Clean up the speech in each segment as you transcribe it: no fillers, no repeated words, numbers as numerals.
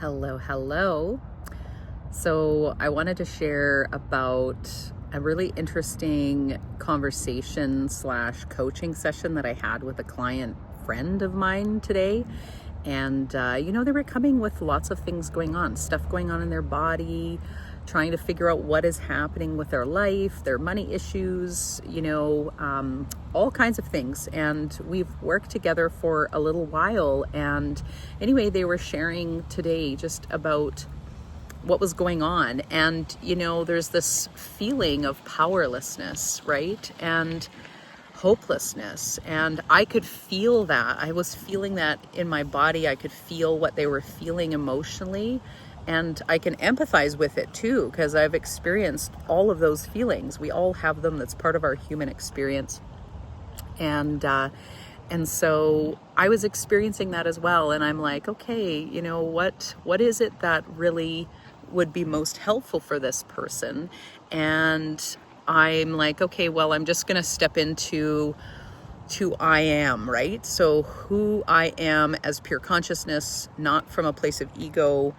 Hello. So I wanted to share about a really interesting conversation / coaching session that I had with a client friend of mine today. And, they were coming with lots of things going on, stuff going on in their body, trying to figure out what is happening with their life, their money issues, all kinds of things. And we've worked together for a little while. And anyway, they were sharing today just about what was going on. And, there's this feeling of powerlessness, right? And hopelessness. And I could feel that. I was feeling that in my body. I could feel what they were feeling emotionally. And I can empathize with it too, because I've experienced all of those feelings. We all have them. That's part of our human experience. And so I was experiencing that as well. And I'm like, okay, what is it that really would be most helpful for this person? And I'm like, okay, well, I'm just going to step into I am, right? So who I am as pure consciousness, not from a place of ego.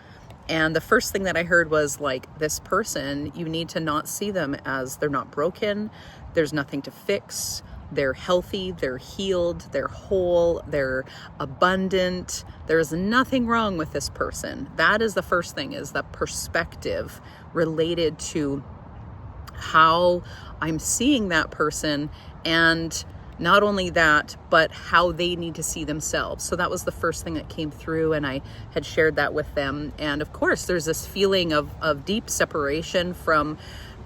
And the first thing that I heard was like, this person, you need to not see them as they're not broken. There's nothing to fix. They're healthy, they're healed, they're whole, they're abundant. There's nothing wrong with this person. That is the first thing, is the perspective related to how I'm seeing that person, and not only that, but how they need to see themselves. So that was the first thing that came through, and I had shared that with them. And of course, there's this feeling of deep separation from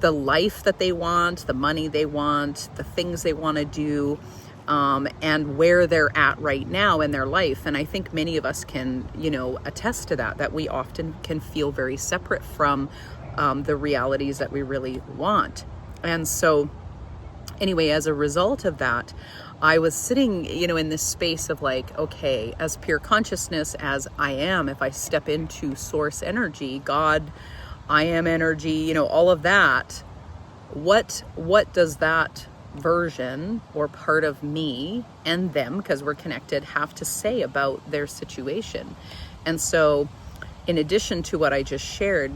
the life that they want, the money they want, the things they want to do, and where they're at right now in their life. And I think many of us can, attest to that we often can feel very separate from the realities that we really want. And so anyway, as a result of that, I was sitting, in this space of like, okay, as pure consciousness as I am, if I step into source energy, God, I am energy, all of that, what does that version or part of me and them, because we're connected, have to say about their situation? And so in addition to what I just shared,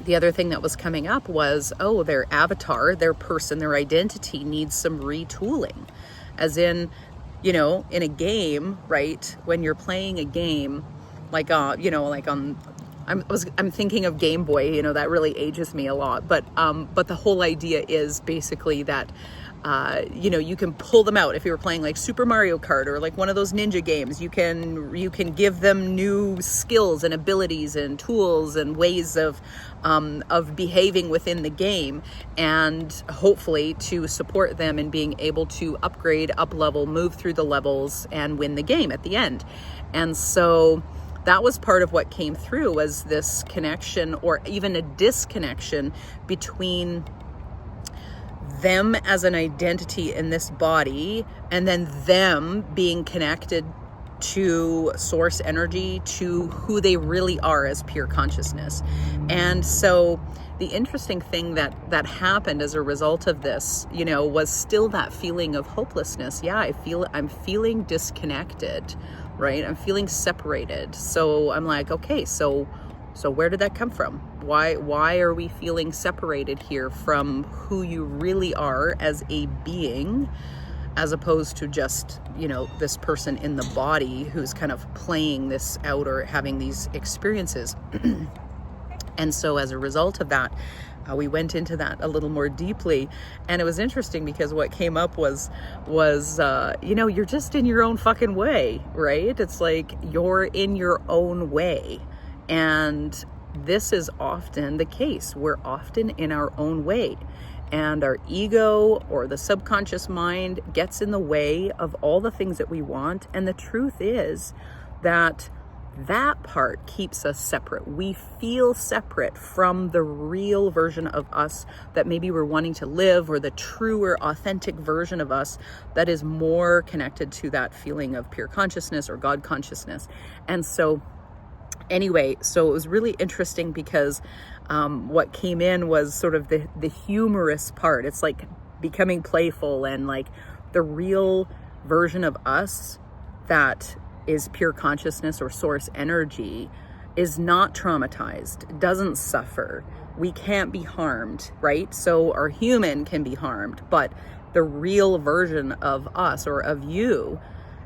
the other thing that was coming up was, their avatar, their person, their identity needs some retooling. As in, in a game, right? When you're playing a game, like, I'm thinking of Game Boy, that really ages me a lot. But the whole idea is basically that, you can pull them out. If you were playing like Super Mario Kart or like one of those ninja games, you can give them new skills and abilities and tools and ways of behaving within the game, and hopefully to support them in being able to upgrade, up level, move through the levels and win the game at the end. And so that was part of what came through, was this connection, or even a disconnection between them as an identity in this body, and then them being connected to source energy, to who they really are as pure consciousness. And so the interesting thing that happened as a result of this, was still that feeling of hopelessness. Yeah, I'm feeling disconnected, right? I'm feeling separated. So I'm like, okay, so where did that come from? Why are we feeling separated here from who you really are as a being, as opposed to just, this person in the body who's kind of playing this out or having these experiences? And so as a result of that, we went into that a little more deeply. And it was interesting because what came up was you're just in your own fucking way, right? It's like you're in your own way. And this is often the case. We're often in our own way. And our ego or the subconscious mind gets in the way of all the things that we want. And the truth is that part keeps us separate. We feel separate from the real version of us that maybe we're wanting to live, or the truer, authentic version of us that is more connected to that feeling of pure consciousness or God consciousness. And so anyway, so it was really interesting because what came in was sort of the humorous part. It's like becoming playful, and like the real version of us that is pure consciousness or source energy is not traumatized, doesn't suffer. We can't be harmed, right? So our human can be harmed, but the real version of us or of you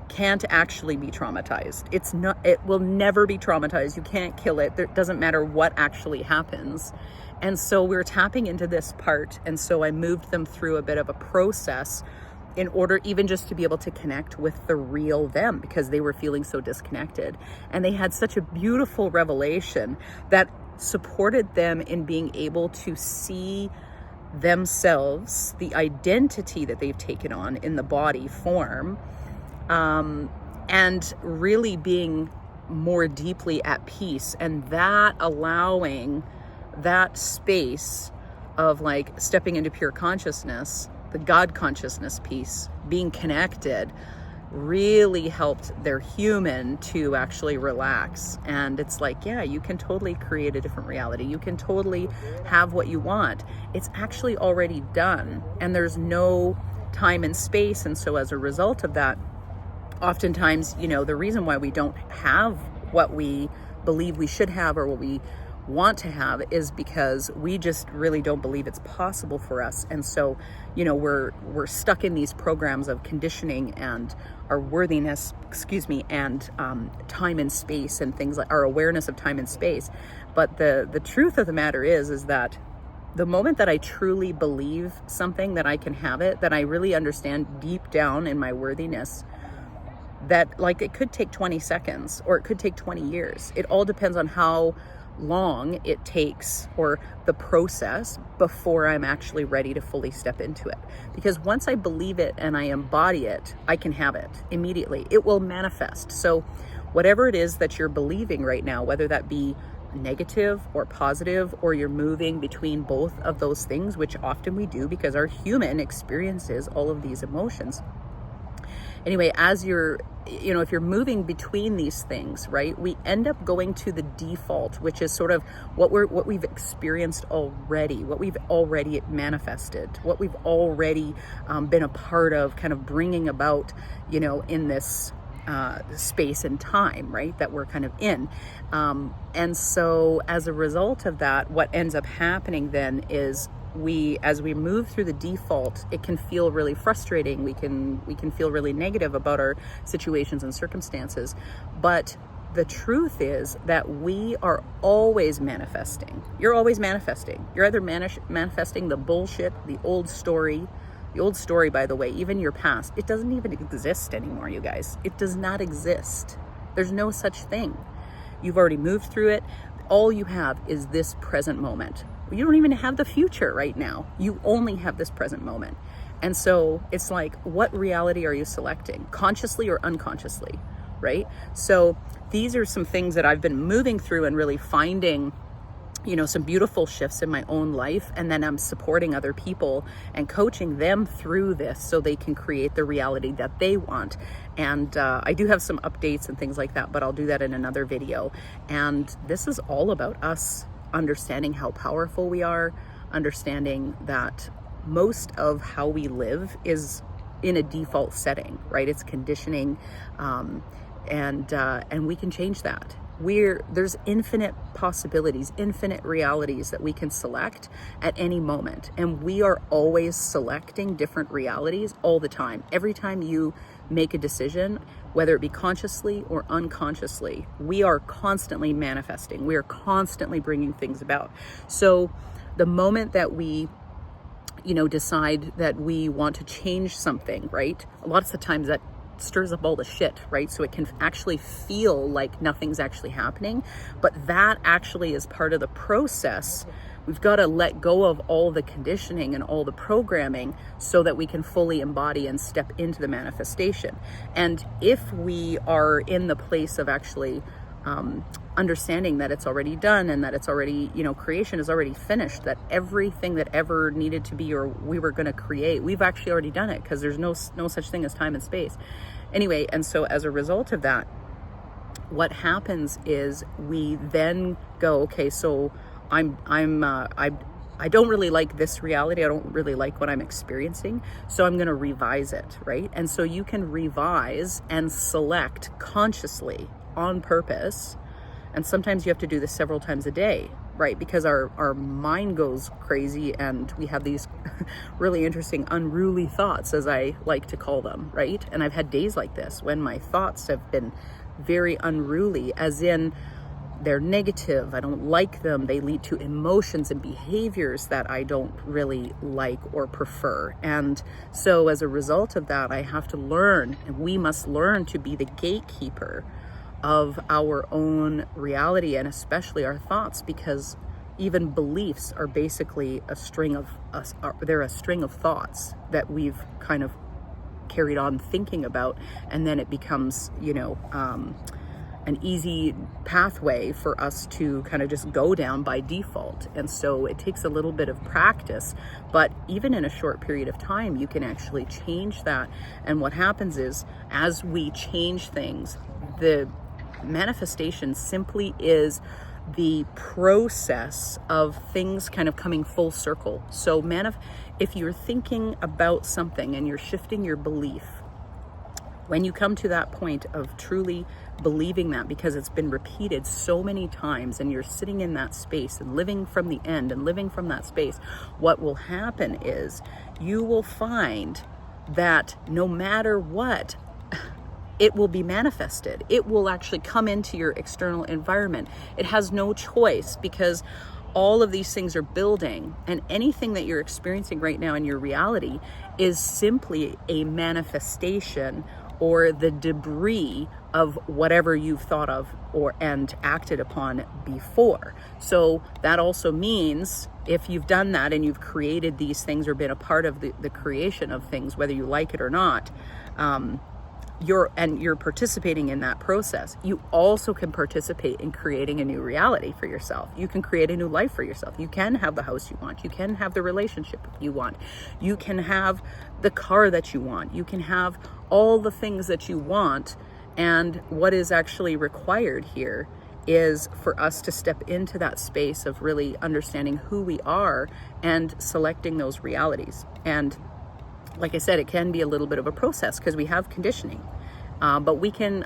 can't actually be traumatized. It will never be traumatized. You can't kill it. It doesn't matter what actually happens. And so we're tapping into this part. And so I moved them through a bit of a process in order even just to be able to connect with the real them, because they were feeling so disconnected. And they had such a beautiful revelation that supported them in being able to see themselves, the identity that they've taken on in the body form, and really being more deeply at peace, and that allowing that space of like stepping into pure consciousness, the God consciousness piece, being connected, really helped their human to actually relax. And it's like, yeah, you can totally create a different reality. You can totally have what you want. It's actually already done, and there's no time and space. And so as a result of that, oftentimes, the reason why we don't have what we believe we should have or what we want to have is because we just really don't believe it's possible for us. And so, we're stuck in these programs of conditioning and our worthiness, and time and space and things like our awareness of time and space. But the truth of the matter is that the moment that I truly believe something, that I can have it, that I really understand deep down in my worthiness, that like it could take 20 seconds or it could take 20 years. It all depends on how long it takes or the process before I'm actually ready to fully step into it. Because once I believe it and I embody it, I can have it immediately. It will manifest. So whatever it is that you're believing right now, whether that be negative or positive, or you're moving between both of those things, which often we do because our human experiences all of these emotions. Anyway, as if you're moving between these things, right, we end up going to the default, which is sort of what we've experienced already, what we've already manifested, what we've already been a part of, kind of bringing about, in this space and time, right, that we're kind of in. And so as a result of that, what ends up happening then is as we move through the default, it can feel really frustrating. We can feel really negative about our situations and circumstances. But the truth is that we are always manifesting. You're always manifesting. You're either manifesting the bullshit, the old story. The old story, by the way, even your past, it doesn't even exist anymore, you guys. It does not exist. There's no such thing. You've already moved through it. All you have is this present moment. You don't even have the future right now. You only have this present moment. And so it's like, what reality are you selecting, consciously or unconsciously, right? So these are some things that I've been moving through and really finding, some beautiful shifts in my own life. And then I'm supporting other people and coaching them through this so they can create the reality that they want. And I do have some updates and things like that, but I'll do that in another video. And this is all about us understanding how powerful we are, understanding that most of how we live is in a default setting, right? It's conditioning, and we can change that. There's infinite possibilities, infinite realities that we can select at any moment. And we are always selecting different realities all the time. Every time you make a decision, whether it be consciously or unconsciously, we are constantly manifesting. We are constantly bringing things about. So the moment that we, decide that we want to change something, right? Lots of times that stirs up all the shit, right? So it can actually feel like nothing's actually happening, but that actually is part of the process. We've got to let go of all the conditioning and all the programming so that we can fully embody and step into the manifestation. And if we are in the place of actually understanding that it's already done and that it's already, creation is already finished, that everything that ever needed to be or we were going to create, we've actually already done it, because there's no such thing as time and space. Anyway, and so as a result of that, what happens is we then go, okay, so I don't really like this reality. I don't really like what I'm experiencing. So I'm going to revise it, right? And so you can revise and select consciously on purpose And sometimes you have to do this several times a day, right? Because our mind goes crazy and we have these really interesting unruly thoughts, as I like to call them, right? And I've had days like this when my thoughts have been very unruly, as in they're negative, I don't like them, they lead to emotions and behaviors that I don't really like or prefer. And so as a result of that, I have to learn, and we must learn to be the gatekeeper of our own reality, and especially our thoughts, because even beliefs are basically a string of us. They're a string of thoughts that we've kind of carried on thinking about, and then it becomes, an easy pathway for us to kind of just go down by default. And so it takes a little bit of practice, but even in a short period of time, you can actually change that. And what happens is, as we change things, the manifestation simply is the process of things kind of coming full circle. So if you're thinking about something and you're shifting your belief, when you come to that point of truly believing that, because it's been repeated so many times, and you're sitting in that space and living from the end and living from that space, what will happen is you will find that no matter what, it will be manifested. It will actually come into your external environment. It has no choice, because all of these things are building, and anything that you're experiencing right now in your reality is simply a manifestation or the debris of whatever you've thought of and acted upon before. So that also means, if you've done that and you've created these things or been a part of the creation of things, whether you like it or not, you're participating in that process, you also can participate in creating a new reality for yourself. You can create a new life for yourself. You can have the house you want. You can have the relationship you want. You can have the car that you want. You can have all the things that you want. And what is actually required here is for us to step into that space of really understanding who we are and selecting those realities. And like I said, it can be a little bit of a process because we have conditioning, but we can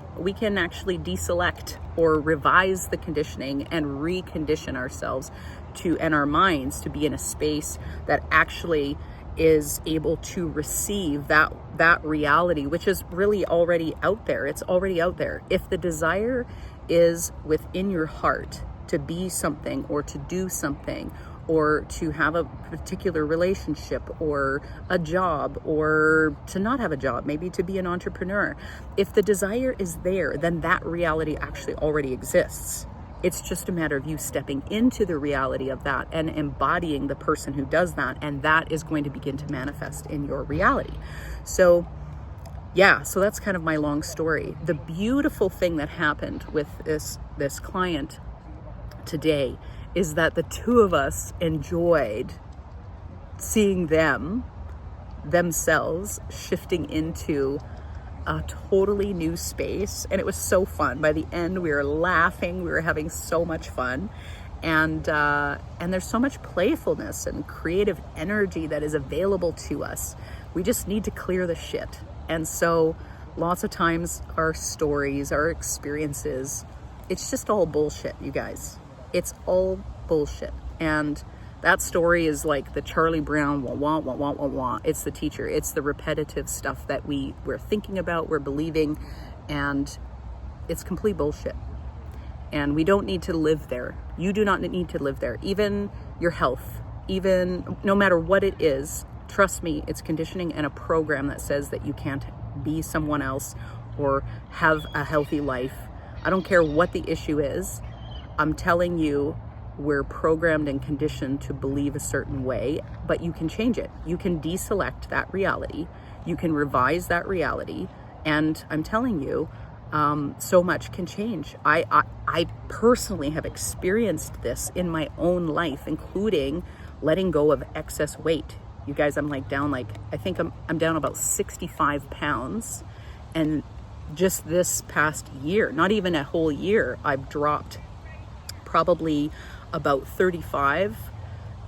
actually deselect or revise the conditioning and recondition ourselves and our minds to be in a space that actually is able to receive that reality, which is really already out there. It's already out there. If the desire is within your heart to be something or to do something, or to have a particular relationship or a job, or to not have a job, maybe to be an entrepreneur. If the desire is there, then that reality actually already exists. It's just a matter of you stepping into the reality of that and embodying the person who does that, and that is going to begin to manifest in your reality. So that's kind of my long story. The beautiful thing that happened with this client today is that the two of us enjoyed seeing themselves shifting into a totally new space. And it was so fun. By the end, we were laughing, we were having so much fun. And there's so much playfulness and creative energy that is available to us. We just need to clear the shit. And so lots of times our stories, our experiences, it's just all bullshit, you guys. It's all bullshit. And that story is like the Charlie Brown wah wah wah wah wah wah. It's the teacher. It's the repetitive stuff that we're thinking about, we're believing, and it's complete bullshit. And we don't need to live there. You do not need to live there. Even your health, even no matter what it is, trust me, it's conditioning and a program that says that you can't be someone else or have a healthy life. I don't care what the issue is. I'm telling you, we're programmed and conditioned to believe a certain way, but you can change it. You can deselect that reality. You can revise that reality. And I'm telling you, so much can change. I personally have experienced this in my own life, including letting go of excess weight. You guys, I'm I think I'm down about 65 pounds. And just this past year, not even a whole year, I've dropped probably about 35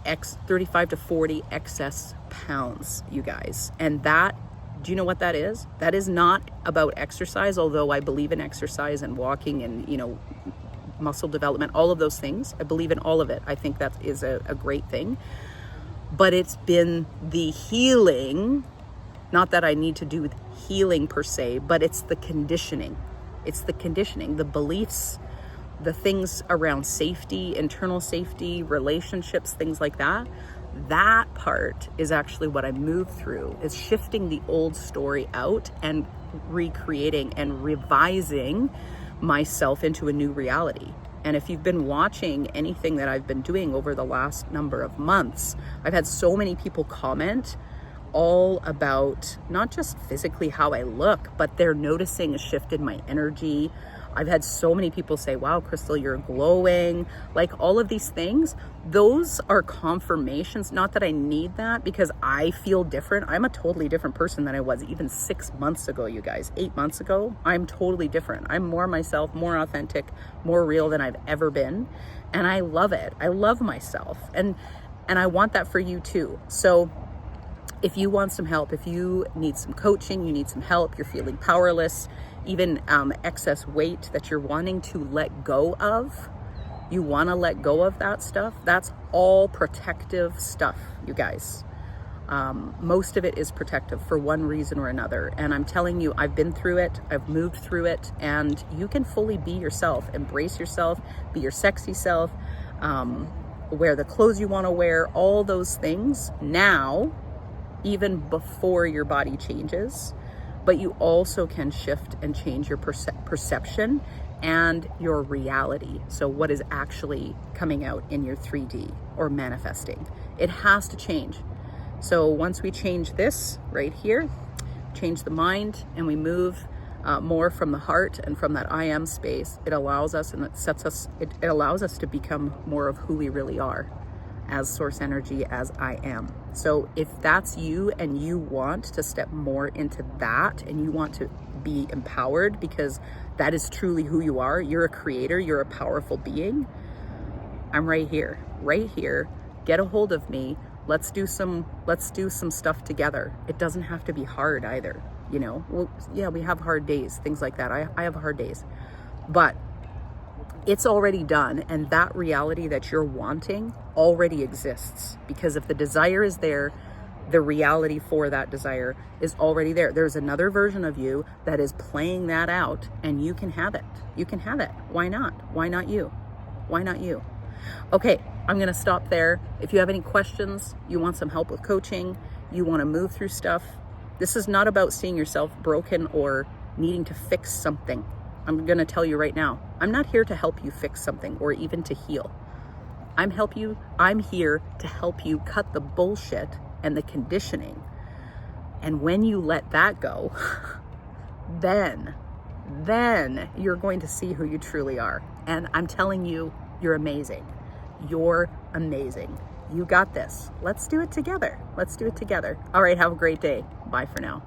to 40 excess pounds, you guys. And that, do you know what that is? That is not about exercise, although I believe in exercise and walking and, muscle development, all of those things. I believe in all of it. I think that is a great thing. But it's been the healing, not that I need to do healing per se, but it's the conditioning. It's the conditioning, the beliefs, the things around safety, internal safety, relationships, things like that. That part is actually what I moved through, is shifting the old story out and recreating and revising myself into a new reality. And if you've been watching anything that I've been doing over the last number of months, I've had so many people comment all about not just physically how I look, but they're noticing a shift in my energy. I've had so many people say, wow, Crystal, you're glowing. Like all of these things, those are confirmations. Not that I need that, because I feel different. I'm a totally different person than I was even 6 months ago, you guys. 8 months ago, I'm totally different. I'm more myself, more authentic, more real than I've ever been. And I love it. I love myself. And I want that for you too. So if you want some help, if you need some coaching, you need some help, you're feeling powerless, even excess weight that you're wanting to let go of, you want to let go of that stuff, that's all protective stuff, you guys. Most of it is protective for one reason or another. And I'm telling you, I've been through it, I've moved through it, and you can fully be yourself, embrace yourself, be your sexy self, wear the clothes you want to wear, all those things now, even before your body changes. But you also can shift and change your perception and your reality. So what is actually coming out in your 3D or manifesting? It has to change. So once we change this right here, change the mind, and we move more from the heart and from that I am space, it allows us, and it allows us to become more of who we really are as source energy, as I am. So if that's you and you want to step more into that, and you want to be empowered because that is truly who you are, you're a creator, you're a powerful being, I'm right here. Get a hold of me. Let's do some stuff together. It doesn't have to be hard either. You know, well, yeah, we have hard days, things like that. I have hard days, but it's already done. And that reality that you're wanting already exists, because if the desire is there, the reality for that desire is already there. There's another version of you that is playing that out, and you can have it. You can have it. Why not? Why not you? Why not you? Okay, I'm going to stop there. If you have any questions, you want some help with coaching, you want to move through stuff, this is not about seeing yourself broken or needing to fix something. I'm going to tell you right now, I'm not here to help you fix something or even to heal. I'm here to help you cut the bullshit and the conditioning. And when you let that go, then you're going to see who you truly are. And I'm telling you, you're amazing. You're amazing. You got this. Let's do it together. All right, have a great day. Bye for now.